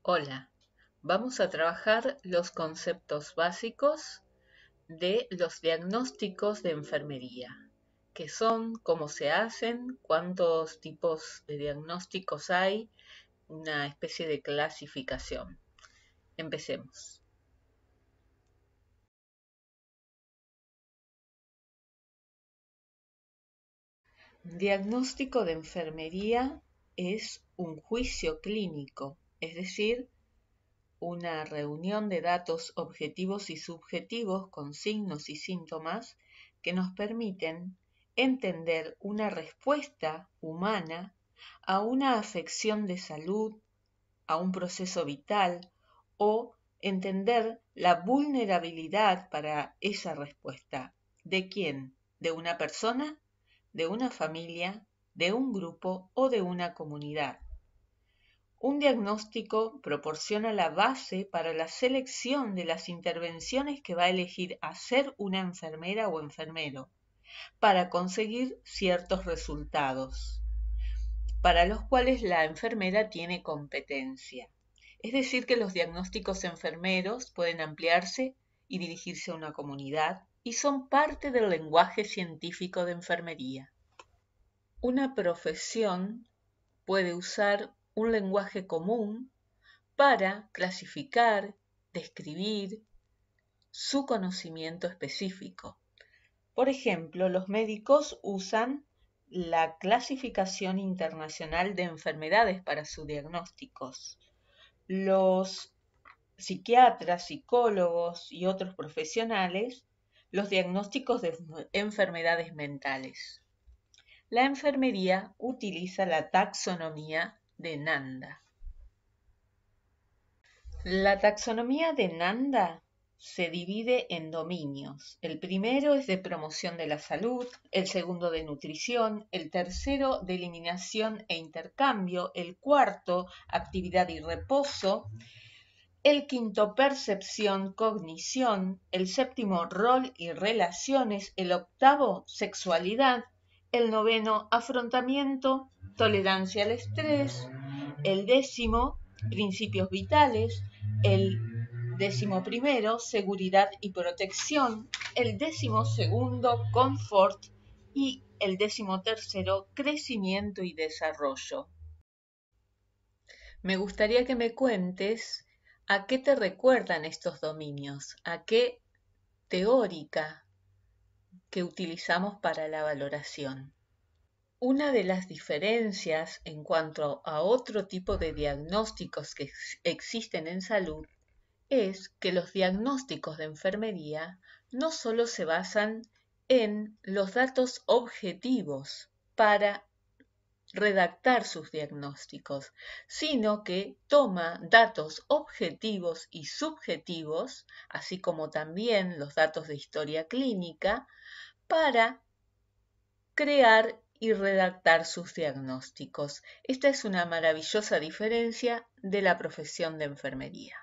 Hola, vamos a trabajar los conceptos básicos de los diagnósticos de enfermería. ¿Qué son? ¿Cómo se hacen? ¿Cuántos tipos de diagnósticos hay? Una especie de clasificación. Empecemos. Diagnóstico de enfermería es un juicio clínico, es decir, una reunión de datos objetivos y subjetivos con signos y síntomas que nos permiten entender una respuesta humana a una afección de salud, a un proceso vital o entender la vulnerabilidad para esa respuesta. ¿De quién? ¿De una persona? ¿De una familia? ¿De un grupo o de una comunidad? Un diagnóstico proporciona la base para la selección de las intervenciones que va a elegir hacer una enfermera o enfermero para conseguir ciertos resultados, para los cuales la enfermera tiene competencia. Es decir, que los diagnósticos enfermeros pueden ampliarse y dirigirse a una comunidad y son parte del lenguaje científico de enfermería. Una profesión puede usar un lenguaje común para clasificar, describir su conocimiento específico. Por ejemplo, los médicos usan la clasificación internacional de enfermedades para sus diagnósticos. Los psiquiatras, psicólogos y otros profesionales, los diagnósticos de enfermedades mentales. La enfermería utiliza la taxonomía de Nanda. La taxonomía de Nanda se divide en dominios. El primero es de promoción de la salud, el segundo de nutrición, el tercero de eliminación e intercambio, el cuarto actividad y reposo, el quinto percepción, cognición, el séptimo rol y relaciones, el octavo sexualidad, el noveno afrontamiento, tolerancia al estrés, el décimo principios vitales, el 11º, seguridad y protección, el 12º, confort y el 13º, crecimiento y desarrollo. Me gustaría que me cuentes a qué te recuerdan estos dominios, a qué teórica que utilizamos para la valoración. Una de las diferencias en cuanto a otro tipo de diagnósticos que existen en salud es que los diagnósticos de enfermería no solo se basan en los datos objetivos para redactar sus diagnósticos, sino que toma datos objetivos y subjetivos, así como también los datos de historia clínica, para crear y redactar sus diagnósticos. Esta es una maravillosa diferencia de la profesión de enfermería.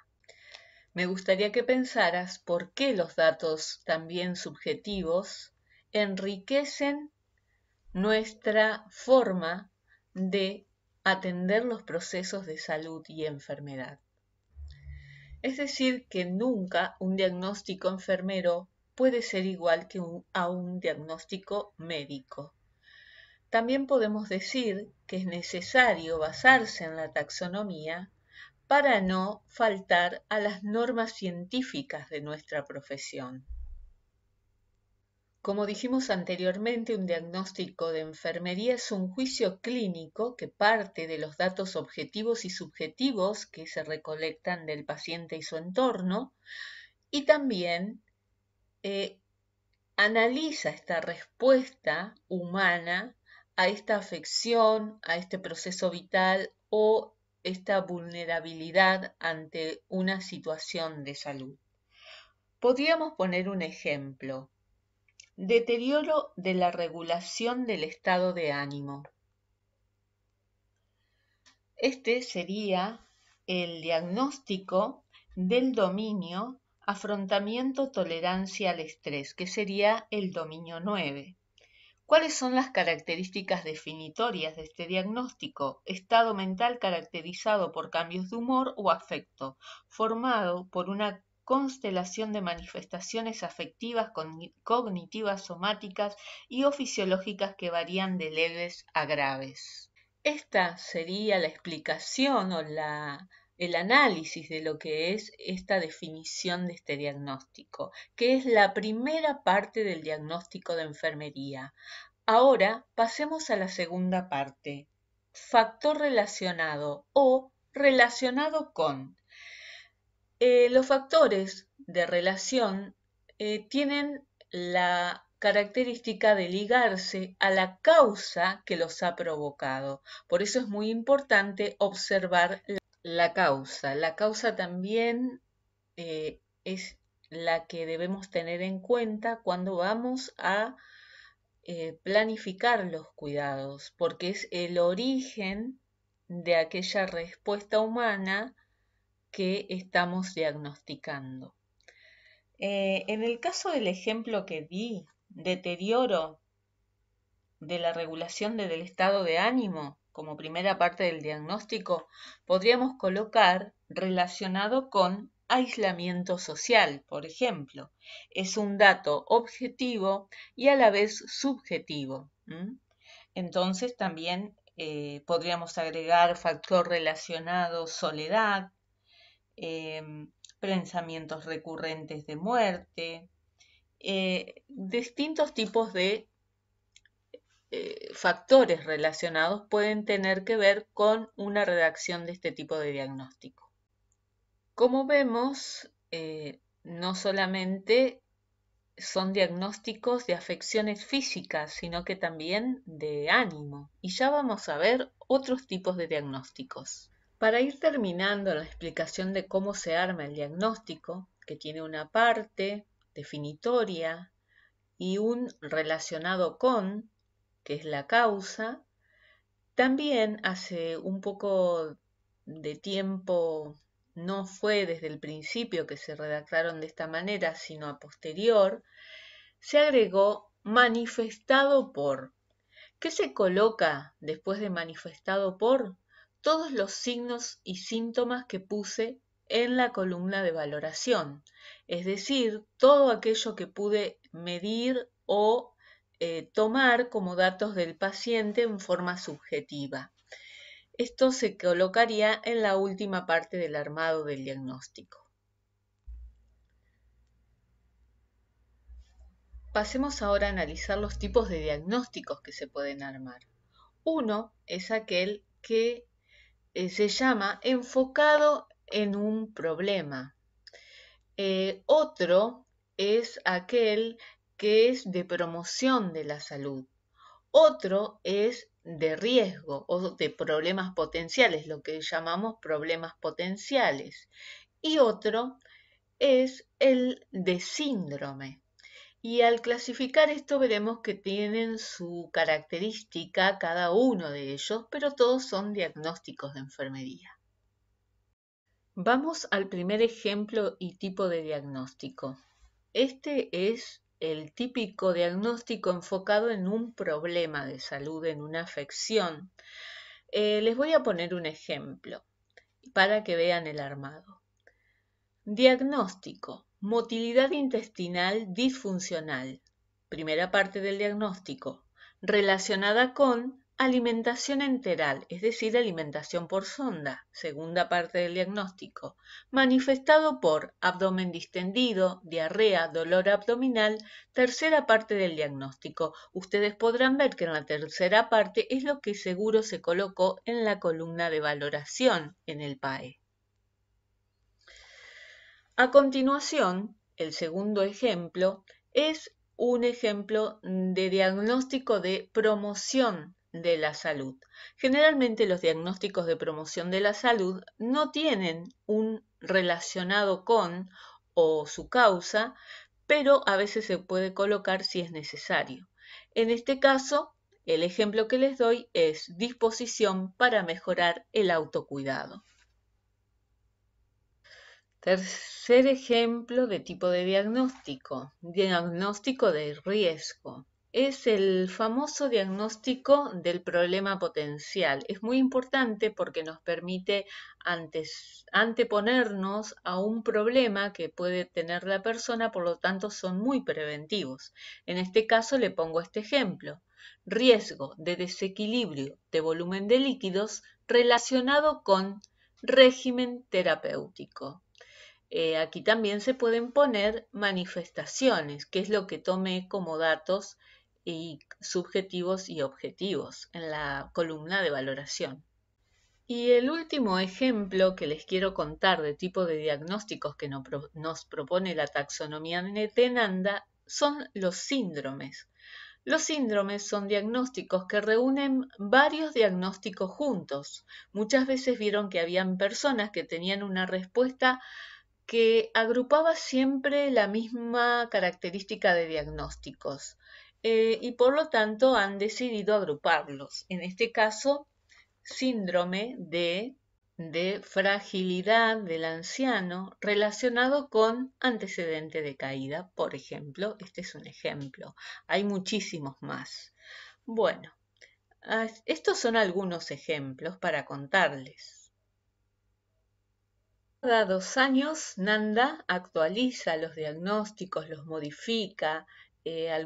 Me gustaría que pensaras por qué los datos también subjetivos enriquecen nuestra forma de atender los procesos de salud y enfermedad. Es decir, que nunca un diagnóstico enfermero puede ser igual que a un diagnóstico médico. También podemos decir que es necesario basarse en la taxonomía para no faltar a las normas científicas de nuestra profesión. Como dijimos anteriormente, un diagnóstico de enfermería es un juicio clínico que parte de los datos objetivos y subjetivos que se recolectan del paciente y su entorno y también analiza esta respuesta humana a esta afección, a este proceso vital o esta vulnerabilidad ante una situación de salud. Podríamos poner un ejemplo. Deterioro de la regulación del estado de ánimo. Este sería el diagnóstico del dominio afrontamiento tolerancia al estrés, que sería el dominio 9. ¿Cuáles son las características definitorias de este diagnóstico? Estado mental caracterizado por cambios de humor o afecto, formado por una constelación de manifestaciones afectivas, cognitivas, somáticas y o fisiológicas que varían de leves a graves. Esta sería la explicación o el análisis de lo que es esta definición de este diagnóstico, que es la primera parte del diagnóstico de enfermería. Ahora pasemos a la segunda parte, factor relacionado o relacionado con. Los factores de relación tienen la característica de ligarse a la causa que los ha provocado. Por eso es muy importante observar la causa. La causa también es la que debemos tener en cuenta cuando vamos a planificar los cuidados, porque es el origen de aquella respuesta humana que estamos diagnosticando. En el caso del ejemplo que di, deterioro de la regulación del estado de ánimo como primera parte del diagnóstico, podríamos colocar relacionado con aislamiento social, por ejemplo. Es un dato objetivo y a la vez subjetivo. Entonces también podríamos agregar factor relacionado soledad, pensamientos recurrentes de muerte, distintos tipos de factores relacionados pueden tener que ver con una redacción de este tipo de diagnóstico. Como vemos, no solamente son diagnósticos de afecciones físicas, sino que también de ánimo. Y ya vamos a ver otros tipos de diagnósticos. Para ir terminando la explicación de cómo se arma el diagnóstico, que tiene una parte definitoria y un relacionado con, que es la causa, también hace un poco de tiempo, no fue desde el principio que se redactaron de esta manera, sino a posterior, se agregó manifestado por. ¿Qué se coloca después de manifestado por? Todos los signos y síntomas que puse en la columna de valoración, es decir, todo aquello que pude medir o tomar como datos del paciente en forma subjetiva. Esto se colocaría en la última parte del armado del diagnóstico. Pasemos ahora a analizar los tipos de diagnósticos que se pueden armar. Uno es aquel que se llama enfocado en un problema. Otro es aquel que es de promoción de la salud. Otro es de riesgo o de problemas potenciales, lo que llamamos problemas potenciales. Y otro es el de síndrome. Y al clasificar esto veremos que tienen su característica cada uno de ellos, pero todos son diagnósticos de enfermería. Vamos al primer ejemplo y tipo de diagnóstico. Este es el típico diagnóstico enfocado en un problema de salud, en una afección. Les voy a poner un ejemplo para que vean el armado. Diagnóstico: motilidad intestinal disfuncional. Primera parte del diagnóstico, relacionada con alimentación enteral, es decir, alimentación por sonda. Segunda parte del diagnóstico, manifestado por abdomen distendido, diarrea, dolor abdominal. Tercera parte del diagnóstico. Ustedes podrán ver que en la tercera parte es lo que seguro se colocó en la columna de valoración en el PAE. A continuación, el segundo ejemplo es un ejemplo de diagnóstico de promoción de la salud. Generalmente los diagnósticos de promoción de la salud no tienen un relacionado con o su causa, pero a veces se puede colocar si es necesario. En este caso, el ejemplo que les doy es disposición para mejorar el autocuidado. Tercer ejemplo de tipo de diagnóstico, diagnóstico de riesgo. es el famoso diagnóstico del problema potencial. Es muy importante porque nos permite anteponernos a un problema que puede tener la persona, por lo tanto son muy preventivos. En este caso le pongo este ejemplo: riesgo de desequilibrio de volumen de líquidos relacionado con régimen terapéutico. Aquí también se pueden poner manifestaciones, que es lo que tomé como datos y subjetivos y objetivos en la columna de valoración. Y el último ejemplo que les quiero contar de tipo de diagnósticos que nos propone la taxonomía de Nanda son los síndromes. Los síndromes son diagnósticos que reúnen varios diagnósticos juntos. Muchas veces vieron que habían personas que tenían una respuesta que agrupaba siempre la misma característica de diagnósticos, y por lo tanto han decidido agruparlos. En este caso, síndrome de fragilidad del anciano relacionado con antecedente de caída, por ejemplo. Este es un ejemplo. Hay muchísimos más. Bueno, estos son algunos ejemplos para contarles. Cada 2 años, Nanda actualiza los diagnósticos, los modifica,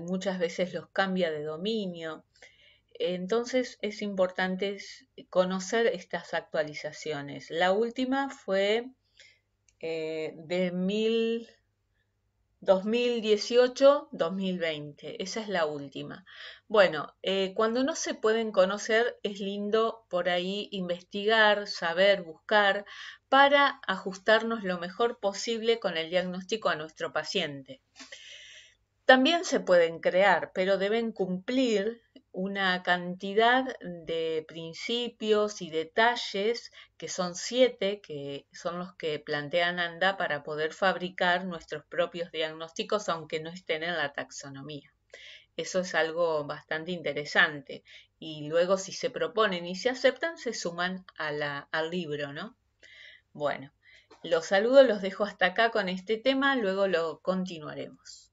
muchas veces los cambia de dominio. Entonces es importante conocer estas actualizaciones. La última fue de 2018-2020, esa es la última. Bueno, cuando no se pueden conocer es lindo por ahí investigar, saber, buscar, para ajustarnos lo mejor posible con el diagnóstico a nuestro paciente. También se pueden crear, pero deben cumplir una cantidad de principios y detalles, que son 7, que son los que plantea Nanda para poder fabricar nuestros propios diagnósticos, aunque no estén en la taxonomía. Eso es algo bastante interesante. Y luego, si se proponen y se aceptan, se suman al libro, ¿no? Bueno, los saludo, los dejo hasta acá con este tema, luego lo continuaremos.